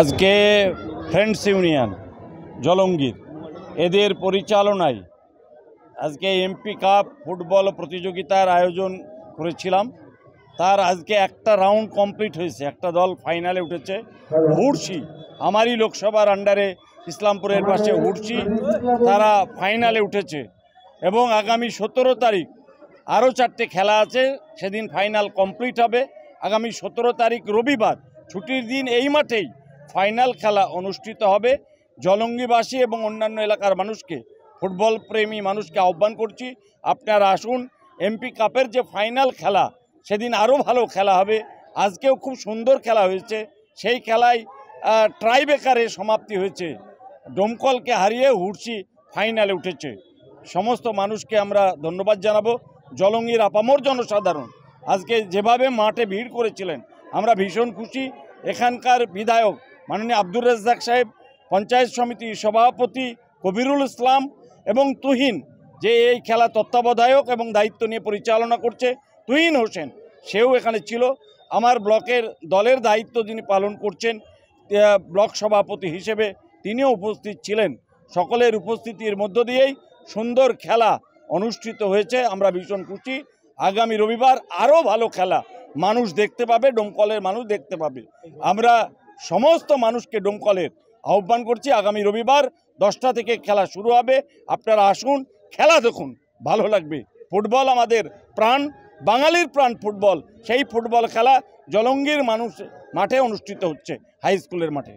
আজকে friends union জলঙ্গির এদের পরিচালনায় আজকে এমপি কাপ ফুটবল প্রতিযোগিতার আয়োজন করেছিলাম। তার আজকে একটা রাউন্ড কমপ্লিট হয়েছে, একটা দল ফাইনালে উঠেছে। হুড়ছি আমারই লোকসভার আন্ডারে ইসলামপুরের পাশে হুড়ছি, তারা ফাইনালে উঠেছে এবং আগামী 17 তারিখ আরও 4টে খেলা আছে, সেদিন ফাইনাল কমপ্লিট হবে। আগামী 17 তারিখ রবিবার ছুটির দিন এই মাঠেই ফাইনাল খেলা অনুষ্ঠিত হবে। জলঙ্গিবাসী এবং অন্যান্য এলাকার মানুষকে, ফুটবল প্রেমী মানুষকে আহ্বান করছি, আপনারা আসুন। এমপি কাপের যে ফাইনাল খেলা, সেদিন আরও ভালো খেলা হবে। আজকেও খুব সুন্দর খেলা হয়েছে। সেই খেলায় ট্রাইবেকারে সমাপ্তি হয়েছে, ডোমকলকে হারিয়ে হুড়ছি ফাইনালে উঠেছে। সমস্ত মানুষকে আমরা ধন্যবাদ জানাবো। জলঙ্গির আপামর জনসাধারণ আজকে যেভাবে মাঠে ভিড় করেছিলেন, আমরা ভীষণ খুশি। এখানকার বিধায়ক মাননীয় আব্দুর রাজ্জাক সাহেব, পঞ্চায়েত সমিতির সভাপতি কবিরুল ইসলাম এবং তুহিন, যে এই খেলা তত্ত্বাবধায়ক এবং দায়িত্ব নিয়ে পরিচালনা করছে, তুহিন হোসেন, সেও এখানে ছিল। আমার ব্লকের দলের দায়িত্ব যিনি পালন করছেন ব্লক সভাপতি হিসেবে, তিনিও উপস্থিত ছিলেন। সকলের উপস্থিতির মধ্য দিয়েই সুন্দর খেলা অনুষ্ঠিত হয়েছে। আমরা ভীষণ খুশি। আগামী রবিবার আরও ভালো খেলা মানুষ দেখতে পাবে, ডোমকলের মানুষ দেখতে পাবে। আমরা সমস্ত মানুষকে ডোমকলের আহ্বান করছি, আগামী রবিবার 10টা থেকে খেলা শুরু হবে। আপনারা আসুন, খেলা দেখুন, ভালো লাগবে। ফুটবল আমাদের প্রাণ, বাঙালির প্রাণ ফুটবল। সেই ফুটবল খেলা জলঙ্গির মানুষ মাঠে অনুষ্ঠিত হচ্ছে, হাই স্কুলের মাঠে।